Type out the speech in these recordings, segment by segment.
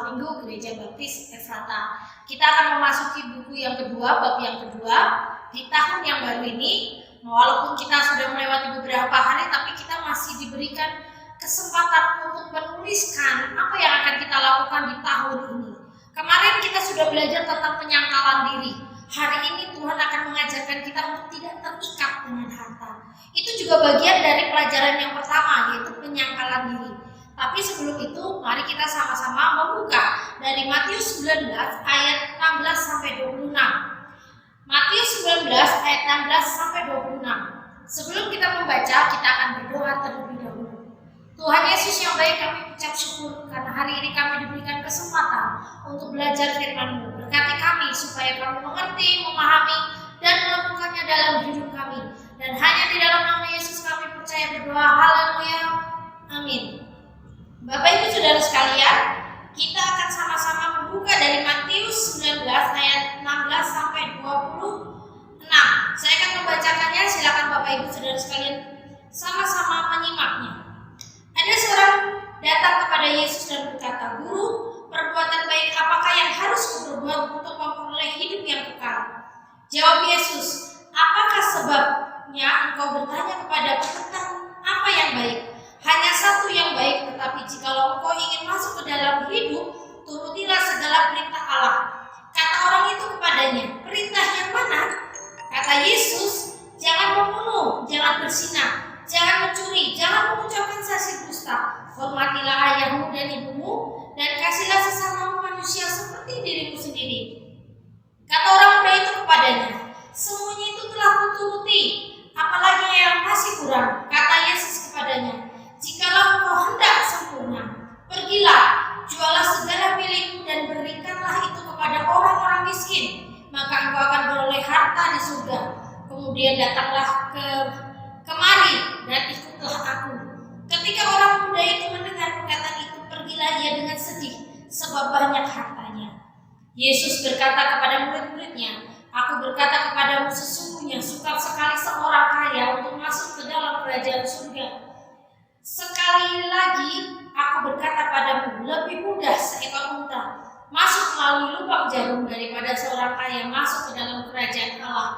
Sekolah Minggu Gereja Baptis Efrata. Kita akan memasuki buku yang kedua, bab yang kedua di tahun yang baru ini. Walaupun kita sudah melewati beberapa hari, tapi kita masih diberikan kesempatan untuk menuliskan apa yang akan kita lakukan di tahun ini. Kemarin kita sudah belajar tentang penyangkalan diri. Hari ini Tuhan akan mengajarkan kita untuk tidak terikat dengan harta. Itu juga bagian dari pelajaran yang pertama, yaitu penyangkalan diri. Tapi sebelum itu, mari kita sama-sama membuka dari Matius 19 ayat 16 sampai 26. Matius 19 ayat 16 sampai 26. Sebelum kita membaca, kita akan berdoa terlebih dahulu. Tuhan Yesus yang baik, kami ucap syukur karena hari ini kami diberikan kesempatan untuk belajar firman-Mu. Berkati kami supaya kami mengerti, memahami, dan melakukannya dalam hidup kami. Dan hanya di dalam nama Yesus kami percaya berdoa. Haleluya. Amin. Bapak Ibu Saudara sekalian, kita akan sama-sama membuka dari Matius 19 ayat 16 sampai 26. Saya akan membacakannya, silakan Bapak Ibu Saudara sekalian sama-sama menyimaknya. Ada seorang datang kepada Yesus dan berkata, "Guru, perbuatan baik apakah yang harus kuperbuat untuk memperoleh hidup yang kekal?" Jawab Yesus, "Apakah sebabnya engkau bertanya kepadaku tentang apa yang baik? Hanya satu yang baik, tetapi jikalau engkau ingin masuk ke dalam hidup, turutilah segala perintah Allah." Kata orang itu kepadanya, "Perintah yang mana?" Kata Yesus, "Jangan membunuh, jangan berzina, jangan mencuri, jangan mengucapkan saksi dusta, hormatilah ayahmu dan ibumu, dan kasihlah sesamamu manusia seperti dirimu sendiri." Kata orang muda itu kepadanya, "Semuanya itu telah kuturuti, apalagi yang masih kurang?" Kata Yesus kepadanya, "Jikalau engkau hendak sempurna, pergilah, jualah segala milikmu dan berikanlah itu kepada orang-orang miskin, maka engkau akan beroleh harta di surga. Kemudian datanglah kemari dan ikutlah aku." Ketika orang muda itu mendengar perkataan itu, pergilah ia dengan sedih, sebab banyak hartanya. Yesus berkata kepada murid-muridnya, "Aku berkata kepadamu, sesungguhnya sukar sekali seorang kaya untuk masuk ke dalam kerajaan surga. Sekali lagi aku berkata padamu, lebih mudah seekor unta masuk melalui lubang jarum daripada seorang kaya masuk ke dalam kerajaan Allah."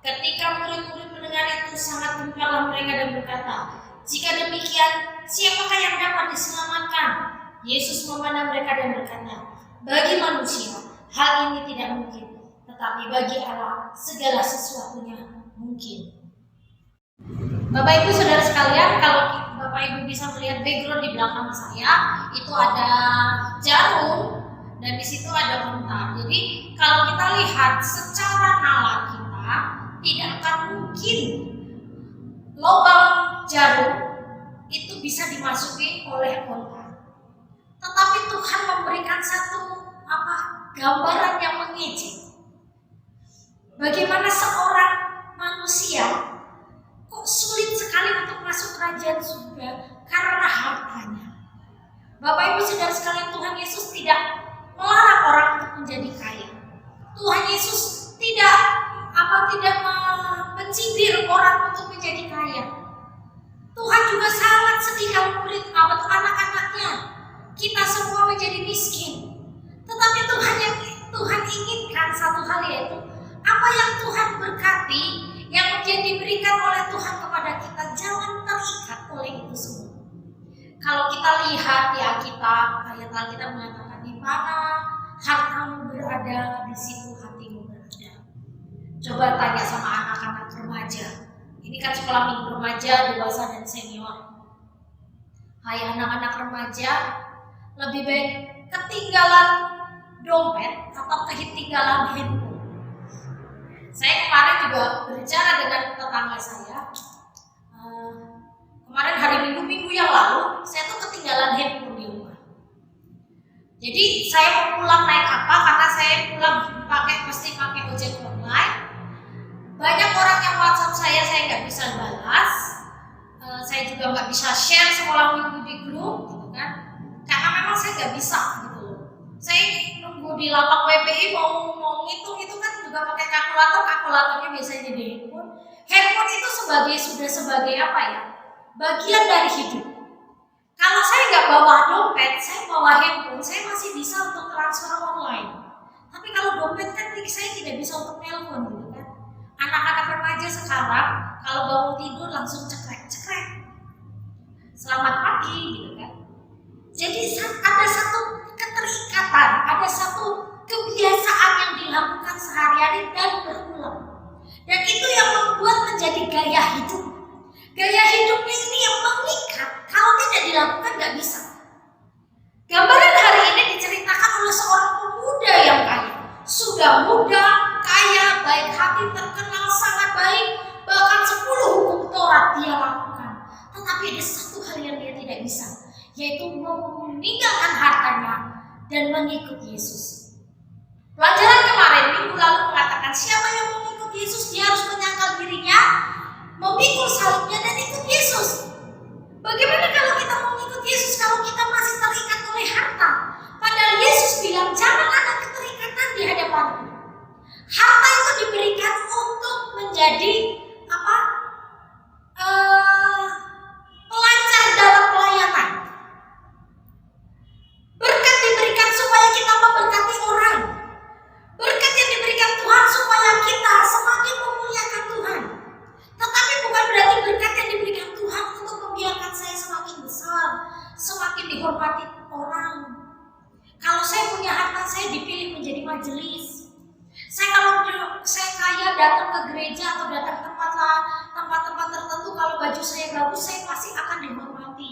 Ketika murid-murid mendengar itu, sangat gempar mereka dan berkata, "Jika demikian, siapakah yang dapat diselamatkan?" Yesus memandang mereka dan berkata, "Bagi manusia hal ini tidak mungkin, tetapi bagi Allah segala sesuatunya mungkin." Bapak Ibu Saudara sekalian, kalau Bapak Ibu bisa melihat background di belakang saya, itu ada jarum dan di situ ada unta. Jadi kalau kita lihat secara nalar kita, tidak akan mungkin lubang jarum itu bisa dimasuki oleh unta. Tetapi Tuhan memberikan satu gambaran yang mengejek. Bagaimana seorang manusia kok sulit sekali untuk masuk kerajaan surga karena hartanya. Bapak Ibu Saudara sekalian, Tuhan Yesus tidak melarang orang untuk menjadi kaya. Tuhan Yesus tidak mencibir orang untuk menjadi kaya. Tuhan juga sangat sedih kalau anak-anaknya kita semua menjadi miskin. Tetapi Tuhan inginkan satu hal, yaitu apa yang Tuhan berkati, yang diberikan oleh Tuhan kepada kita, jangan terikat oleh itu semua. Kalau kita lihat di Alkitab, ayat Alkitab mengatakan, "Di mana hartamu berada, di situ hatimu berada." Coba tanya sama anak-anak remaja. Ini kan sekolah minggu remaja, dewasa, dan senior. Hai anak-anak remaja, lebih baik ketinggalan dompet atau ketinggalan handphone? Saya kemarin juga berbicara dengan tetangga saya. Kemarin hari Minggu yang lalu, saya tuh ketinggalan handphone di rumah. Jadi saya mau pulang naik apa? Karena saya pulang pasti pakai ojek online. Banyak orang yang WhatsApp saya nggak bisa balas. Saya juga nggak bisa share sekolah minggu di grup, gitu kan? Karena memang saya nggak bisa, gitu loh. Saya nunggu di lapak WPI mau ngitung itu kan juga pakai kalkulatornya biasanya di handphone. Handphone itu sudah sebagai apa ya? Bagian dari hidup. Kalau saya nggak bawa dompet, saya bawa handphone, saya masih bisa untuk transfer online. Tapi kalau dompet kan saya tidak bisa untuk telepon gitu kan. Anak-anak remaja sekarang kalau bangun tidur langsung cekrek-cekrek. Selamat pagi gitu kan. Jadi ada satu keterikatan, ada satu kebiasaan yang dilakukan sehari-hari dan berulang. Dan itu yang membuat menjadi gaya hidup. Gaya hidupnya ini yang mengikat, kalau tidak dilakukan nggak bisa. Gambaran hari ini diceritakan oleh seorang pemuda yang kaya. Sudah muda, kaya, baik hati, terkenal, sangat baik. Bahkan 10 hukum Taurat dia lakukan. Tetapi ada satu hal yang dia tidak bisa, yaitu meninggalkan hartanya dan mengikut Yesus. Pelajaran kemarin minggu lalu mengatakan siapa yang mengikut Yesus, dia harus menyangkal dirinya, memikul salibnya dan ikut Yesus. Bagaimana kalau kita mau ikut Yesus kalau kita masih terikat oleh harta? Padahal Yesus bilang jangan ada keterikatan di hadapanku. Harta itu diberikan untuk menjadi pelancar dalam pelayanan. Berkat diberikan supaya kita memberkati orang. Berkat yang diberikan Tuhan supaya kita semakin memuliakan Tuhan. Tetapi bukan berarti berkat yang diberikan Tuhan untuk membiarkan saya semakin besar, semakin dihormati orang. Kalau saya punya harta, saya dipilih menjadi majelis. Kalau saya kaya datang ke gereja atau datang tempat-tempat tertentu, kalau baju saya bagus, saya pasti akan dihormati.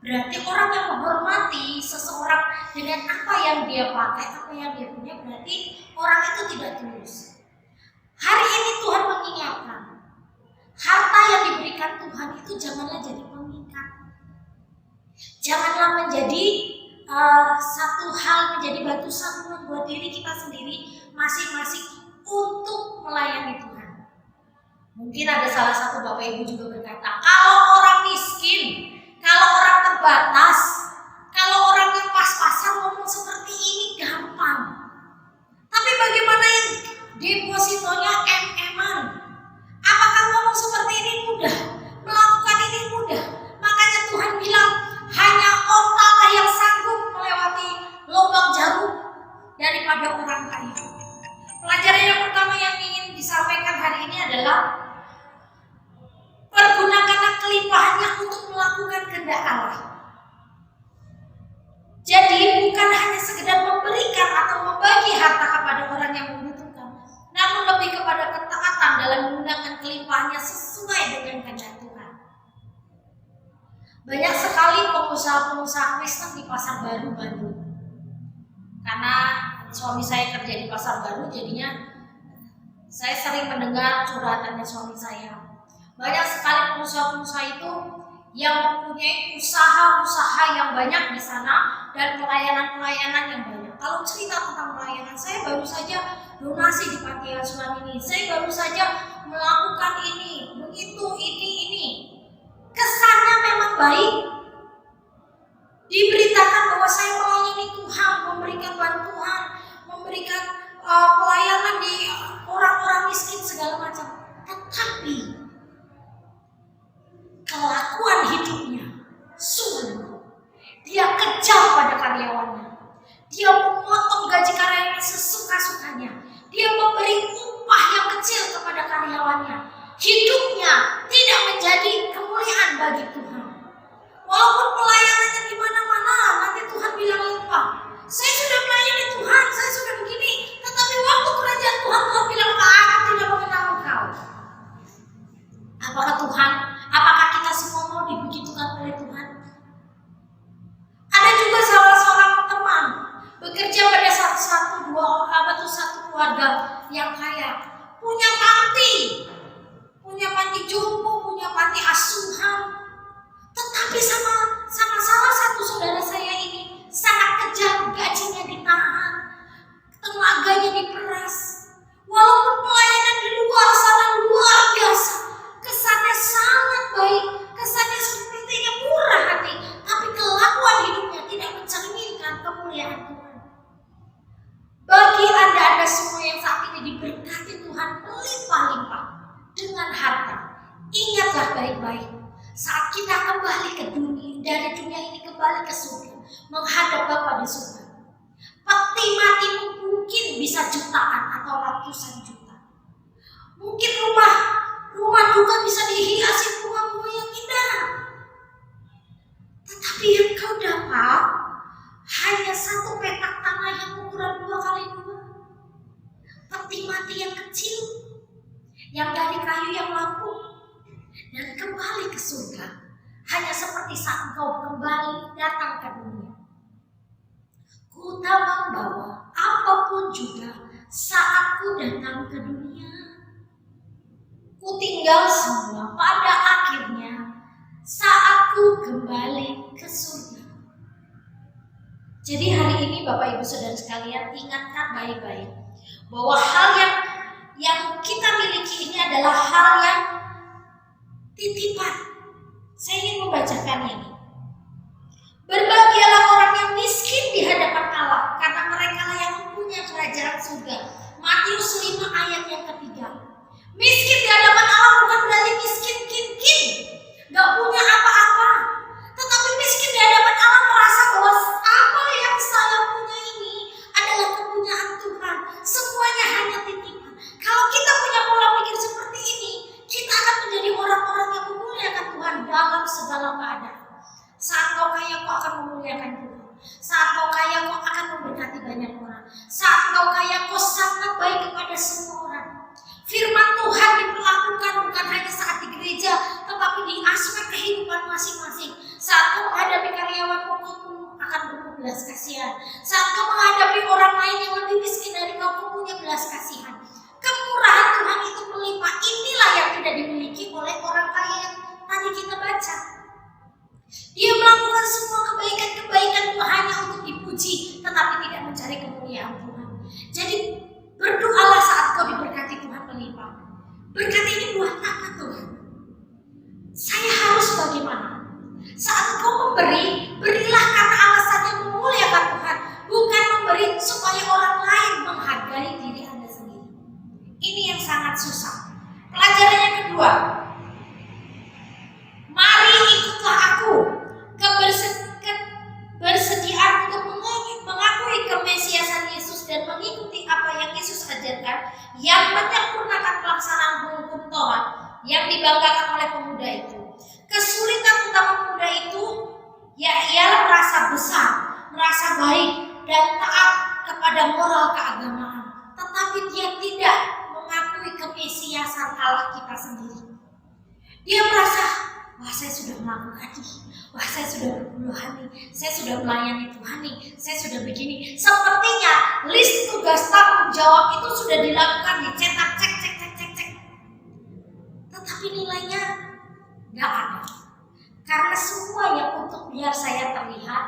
Berarti orang yang menghormati seseorang dengan apa yang dia pakai, apa yang dia punya, berarti orang itu tidak tulus. Hari ini Tuhan mengingatkan, harta yang diberikan Tuhan itu janganlah jadi pengikat. Janganlah menjadi satu hal, menjadi batu sandungan buat diri kita sendiri masing-masing untuk melayani Tuhan. Mungkin ada salah satu Bapak Ibu juga berkata, kalau orang miskin, kalau orang terbatas, kalau orang yang pas-pasan ngomong seperti ini gampang. Tapi bagaimana yang depositonya MM-an? Apakah ngomong seperti ini mudah? Melakukan ini mudah? Makanya Tuhan bilang, hanya ontalah yang sanggup melewati lubang jarum daripada orang kaya. Pelajaran yang pertama yang ingin disampaikan hari ini adalah pergunakanlah kelimpahannya untuk melakukan kehendak Allah. Jadi bukan hanya sekedar memberikan atau membagi harta kepada orang yang membutuhkan, namun lebih kepada ketaatan dalam menggunakan kelimpahannya sesuai dengan kehendak Tuhan. Banyak sekali pengusaha-pengusaha Kristen di Pasar Baru Bandung. Karena suami saya kerja di Pasar Baru, jadinya saya sering mendengar curhatannya suami saya. Banyak sekali pengusaha-pengusaha itu yang mempunyai usaha-usaha yang banyak di sana dan pelayanan-pelayanan yang banyak. Kalau cerita tentang pelayanan, saya baru saja donasi di panti asuhan ini, saya baru saja melakukan ini, begitu, ini. Kesannya memang baik, diberitakan bahwa saya melayani Tuhan, memberikan bantuan, memberikan pelayanan di orang-orang miskin segala macam. Tetapi kelakuan hidupnya sungguh, dia kejam pada karyawannya, dia memotong gaji karyawannya sesuka-sukanya, dia memberi upah yang kecil kepada karyawannya. Hidupnya tidak menjadi kemuliaan bagi Tuhan. Walaupun pelayanannya di mana-mana, nanti Tuhan bilang lupa. Saya sudah melayani Tuhan, saya sudah begini, tetapi waktu kerajaan Tuhan bilang, aku tidak mengenal engkau. Apakah kita semua mau dibegitukan oleh Tuhan? Ada juga salah seorang teman bekerja pada satu keluarga yang kaya, punya panti jompo, punya panti asuhan. Tetapi sama salah satu saudara saya ini sangat kejam, gajinya ditahan, tenaganya diperas. Walaupun pelayanan di luar sana luar biasa, kesannya sangat baik, kesannya sepertinya murah hati, tapi kelakuan hidupnya tidak mencerminkan kemuliaan Tuhan. Bagi anda semua yang saat ini diberkati Tuhan melimpah-limpah dengan harta, ingatlah baik-baik, saat kita kembali ke dunia dari dunia ini kembali ke surga, menghadap Bapa di surga. Peti matimu mungkin bisa jutaan atau ratusan juta. Mungkin rumah juga bisa dihiasi bunga-bunga yang indah. Tetapi yang kau dapat hanya satu petak tanah yang ukuran 2x2. Peti mati yang kecil, yang dari kayu yang lapuk. Dan kembali ke surga hanya seperti saat engkau kembali datang ke dunia. Ku tak membawa apapun juga saat ku datang ke dunia. Ku tinggal semua pada akhirnya saat ku kembali ke surga. Jadi hari ini Bapak Ibu Saudara sekalian, ingatkan baik-baik bahwa hal yang kita miliki ini adalah hal yang titipan. Saya ingin membacakan ini. Berbahagialah orang yang miskin di hadapan Allah, karena mereka lah yang mempunyai kerajaan surga. Matius 5 ayat yang ketiga. Miskin di hadapan Allah bukan berarti miskin kin-kin, gak punya apa-apa. Tetapi miskin di hadapan Allah merasa bahwa apa yang saya punya ini adalah kepunyaan Tuhan. Semuanya hanya titipan. Kalau kita punya pola pikir seperti ini, kita akan menjadi orang-orang yang memuliakan Tuhan dalam segala keadaan. Saat kau kaya, kau akan memuliakan Tuhan. Saat kau kaya, kau akan memberkati banyak orang. Saat kau kaya, kau sangat baik kepada semua orang. Firman Tuhan diperlakukan bukan hanya saat di gereja, tetapi di aspek kehidupan masing-masing. Saat kau menghadapi karyawan, kau akan penuh belas kasihan. Saat kau menghadapi orang lain yang lebih miskin dari kau, kau punya belas kasihan. Kemurahan Tuhan itu melimpah. Inilah yang tidak dimiliki oleh orang kaya yang tadi kita baca. Dia melakukan semua kebaikan-kebaikan itu hanya untuk dipuji, tetapi tidak mencari kemuliaan Tuhan. Jadi berdoalah saat kau diberkati Tuhan melimpah. Berkat ini buat apa Tuhan? Saya harus bagaimana? Saat kau memberi, berilah karena alasan yang memuliakan Tuhan, bukan memberi supaya orang lain menghargai diri Anda sendiri. Ini yang sangat susah. Pelajaran yang kedua. Mari ikutlah aku, kebersediaan untuk mengakui kemesiasan Yesus dan mengikuti apa yang Yesus ajarkan, yang menyempurnakan pelaksanaan hukum Taurat yang dibanggakan oleh pemuda itu. Kesulitan utama pemuda itu ialah merasa besar, merasa baik dan taat kepada moral keagamaan, tetapi dia tidak mengakui kemesiasan Allah kita sendiri. Dia merasa, wah saya sudah melakukan ini, wah saya sudah berpuluhan nih, saya sudah melayani Tuhan nih, saya sudah begini. Sepertinya list tugas tanggung jawab itu sudah dilakukan, dicetak, cek. Tetapi nilainya gak ada. Karena semuanya untuk biar saya terlihat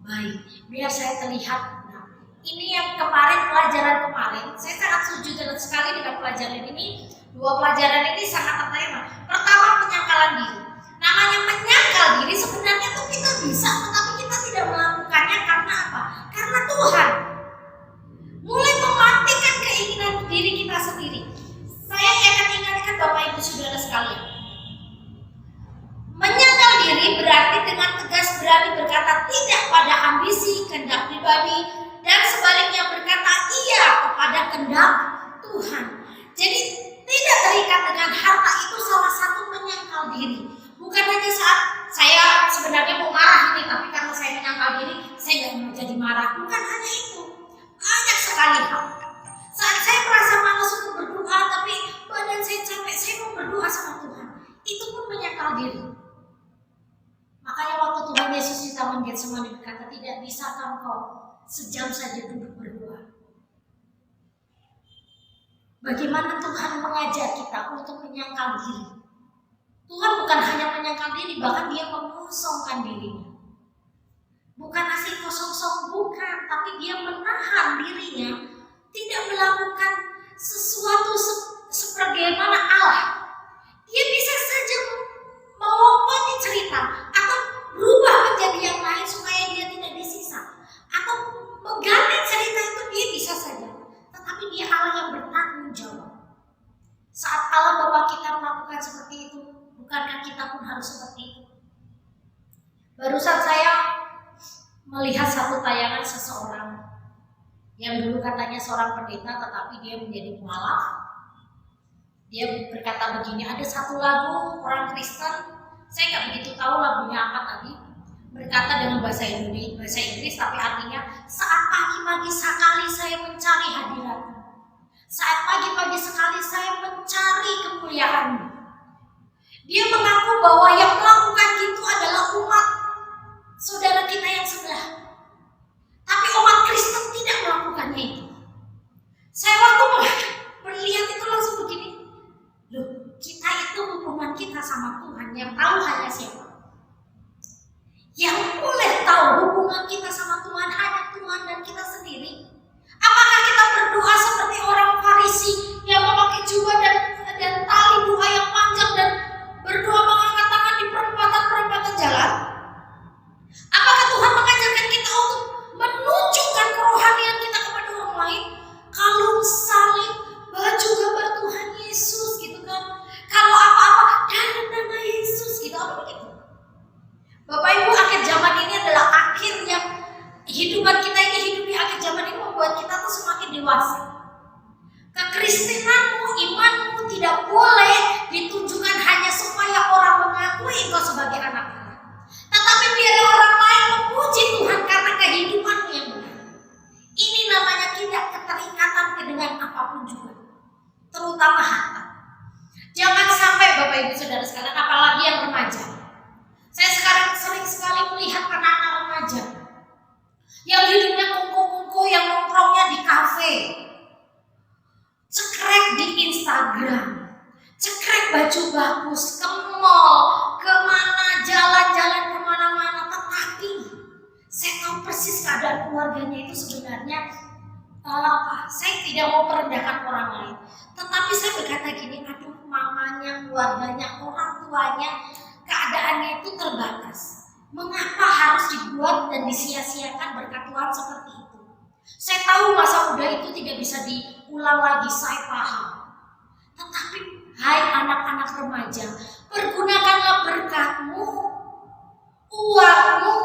baik, biar saya terlihat benar. Ini yang pelajaran kemarin, saya sangat setuju sekali dengan pelajaran ini. Dua pelajaran ini sangat tertema. Pertama, penyangkalan diri. Namanya menyangkal diri sebenarnya itu kita bisa, tetapi kita tidak melakukannya karena apa? Karena Tuhan mulai mematikan keinginan diri kita sendiri. Saya akan ingatkan Bapak Ibu Saudara sekalian. Menyangkal diri berarti dengan tegas berani berkata tidak pada ambisi, kehendak pribadi, dan sebaliknya berkata iya kepada kehendak Tuhan. Jadi tidak terikat dengan harta itu salah satu menyangkal diri. Bukan hanya saat saya sebenarnya mau marah ini, tapi karena saya menyangkal diri, saya nggak mau jadi marah. Bukan hanya itu, banyak sekali hal. Saat saya merasa malas untuk berdoa, tapi badan saya capek, saya mau berdoa sama Tuhan. Itu pun menyangkal diri. Makanya waktu Tuhan Yesus di Taman Getsemani berkata, tidak bisakah engkau sejam saja duduk berdoa? Bagaimana Tuhan mengajar kita untuk menyangkal diri? Tuhan bukan hanya menyangkal diri, bahkan dia mengosongkan dirinya. Bukan asing kosong-kosong, bukan, tapi dia menahan dirinya, tidak melakukan sesuatu sebagaimana Allah. Dia bisa saja melompati cerita atau berubah menjadi yang lain supaya dia tidak disisa, atau mengganti cerita itu dia bisa saja. Tetapi dia Allah yang bertanggung jawab. Saat Allah Bapa kita melakukan seperti itu, bukankah kita pun harus seperti itu? Barusan saya melihat satu tayangan seseorang yang dulu katanya seorang pendeta tetapi dia menjadi mualaf. Dia berkata begini, ada satu lagu orang Kristen, saya nggak begitu tahu lagunya apa tadi, berkata dengan bahasa Inggris, tapi artinya saat pagi-pagi sekali saya mencari hadirat-Mu, saat pagi-pagi sekali saya mencari kemuliaan-Mu. Dia mengaku bahwa yang melakukan itu adalah umat saudara kita yang sebelah, tapi umat Kristen tidak melakukannya itu. Saya waktu melihat itu langsung begini, loh, kita itu hubungan kita sama Tuhan yang tahu hanya siapa? Yang boleh tahu hubungan kita sama Tuhan hanya Tuhan dan kita sendiri. Apakah kita berdoa seperti orang Farisi yang memakai jubah dan tali doa yang panjang dan berdoa mengangkat tangan di perempatan jalan? Apakah Tuhan mengajarkan kita untuk menunjukkan kerohanian kita kepada orang lain? Kalau salib, baju gambar Tuhan Yesus gitu kan. Kalau apa-apa dalam nama Yesus gitu, apa begitu? Bapak Ibu, akhir zaman ini adalah akhir yang hidupan kita ini, hidup di akhir zaman ini membuat kita tuh semakin dewasa. Kekristenanmu, imanmu tidak boleh ditunjukkan hanya supaya orang mengakui engkau sebagai anak Allah, tetapi biarlah orang lain memuji Tuhan karena kehidupanmu yang benar. Ini namanya tidak keterikatan dengan apapun juga, terutama harta. Jangan sampai Bapak Ibu Saudara sekalian, apalagi yang remaja. Saya sekarang sering sekali melihat anak-anak remaja yang hidupnya kungku-kungku, yang nongkrongnya di kafe, cekrek di Instagram, cekrek baju bagus, ke mall, kemana, jalan-jalan kemana-mana. Tetapi saya tahu persis keadaan keluarganya itu sebenarnya saya tidak mau merendahkan orang lain, tetapi saya berkata gini, aduh, mamanya, keluarganya, orang tuanya, keadaannya itu terbatas. Mengapa harus dibuat dan disia-siakan berkat Tuhan seperti itu? Saya tahu masa muda itu tidak bisa diulang lagi, saya paham. Tetapi hai anak-anak remaja, pergunakanlah berkatmu, uangmu,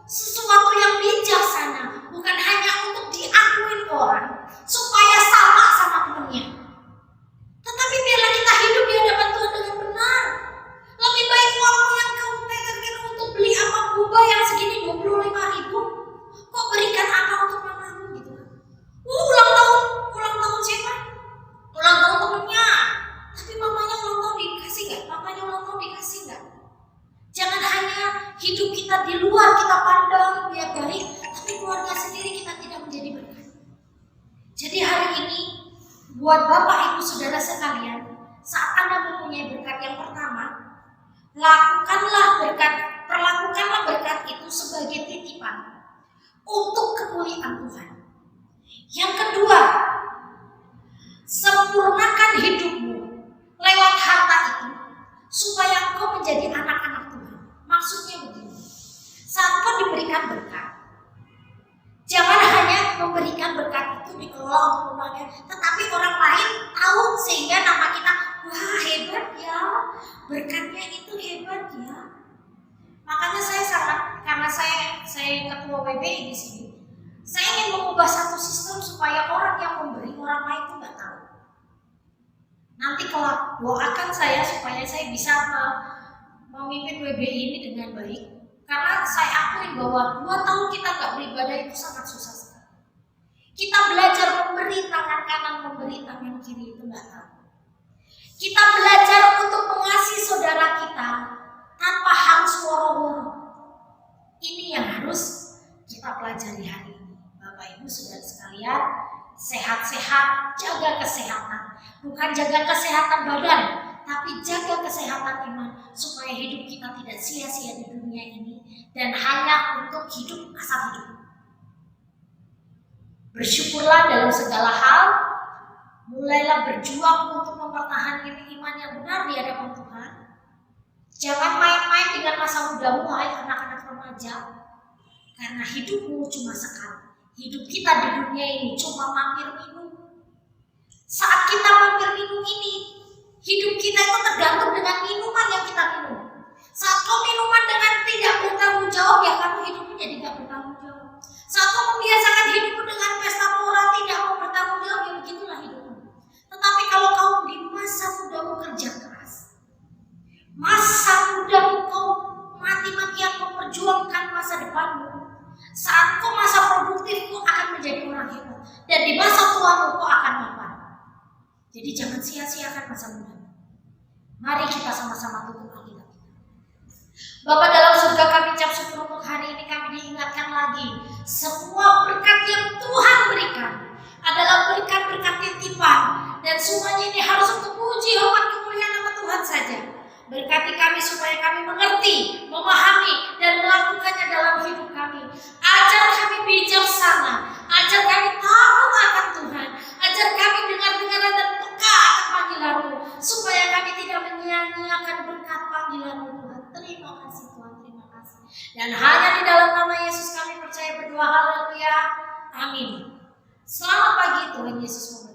sesuatu yang bijaksana, bukan hanya untuk diakuin orang supaya sama temennya. Tetapi biarlah kita hidup di hadapan Tuhan dengan benar. Lebih baik uangmu yang kau pegang untuk beli apa boba yang segini 25.000, kok berikan apa untuk mamamu gitu kan? Ulang tahun siapa? Ulang tahun temennya. Tapi mamanya ulang tahun dikasih nggak? Papanya ulang tahun dikasih nggak? Jangan hanya hidup kita di luar kita pandang biar baik, tapi keluarga sendiri kita tidak menjadi berkat. Jadi hari ini buat Bapak Ibu Saudara sekalian, saat Anda mempunyai berkat yang pertama, perlakukanlah berkat itu sebagai titipan untuk kemuliaan Tuhan. Yang kedua, sempurnakan hidupmu lewat harta itu supaya engkau menjadi anak-anak Tuhan. Maksudnya begini, saat engkau diberikan berkat, jangan hanya memberikan berkat itu dikelola untuk orangnya, tetapi orang lain tahu sehingga nama kita, wah hebat ya, berkatnya itu hebat ya. Makanya karena saya ketua WBI di sini, saya ingin mengubah satu sistem supaya orang yang memberi orang lain itu nggak tahu. Nanti kalau doakan saya supaya saya bisa memimpin WBI ini dengan baik, karena saya akui bahwa 2 tahun kita nggak beribadah itu sangat susah sekali. Kita belajar memberi tangan kanan, memberi tangan kiri itu nggak tahu. Kita belajar untuk mengasihi saudara kita tanpa harus woro-woro. Ini yang harus kita pelajari hari ini. Bapak Ibu Saudara sekalian, sehat-sehat, jaga kesehatan. Bukan jaga kesehatan badan, tapi jaga kesehatan iman supaya hidup kita tidak sia-sia di dunia ini dan hanya untuk hidup asal hidup. Bersyukurlah dalam segala hal, mulailah berjuang untuk mempertahankan iman yang benar di hadapan Tuhan. Jangan main-main dengan masa mudamu, hai anak-anak remaja, karena hidupmu cuma sekali. Hidup kita di dunia ini cuma mampir minum. Saat kita mampir minum ini, hidup kita itu tergantung dengan minuman yang kita minum. Saat kau minuman dengan tidak bertanggung jawab, ya kamu hidupmu jadi tidak bertanggung jawab. Saat kau membiasakan hidupmu dengan pesta pora tidak mau bertanggung jawab, ya begitulah hidupmu. Tetapi kalau kau di masa mudamu kerja keras, masa mudamu kau mati-matian memperjuangkan masa depanmu, saat kau masa produktif kau akan menjadi orang hebat, dan di masa tuamu kau akan mapan. Jadi jangan sia-siakan masa mudamu. Mari kita sama-sama tutup Alkitab. Bapak dalam surga, kami ucap syukur untuk hari ini, kami diingatkan lagi semua berkat yang Tuhan berikan adalah berkat-berkat titipan, dan semuanya ini harus untuk puji hormat kemuliaan nama Tuhan saja. Berkati kami supaya kami mengerti, memahami, dan melakukannya dalam hidup kami. Ajar kami bijaksana, ajar kami takut akan Tuhan, ajar kami dengar-dengar dan peka akan panggilan-Mu, supaya kami tidak menyia-nyiakan berkat panggilan-Mu Tuhan. Terima kasih Tuhan, terima kasih. Dan hanya di dalam nama Yesus kami percaya berdoa, haleluya, amin. Selamat pagi, Tuhan Yesus memberkati.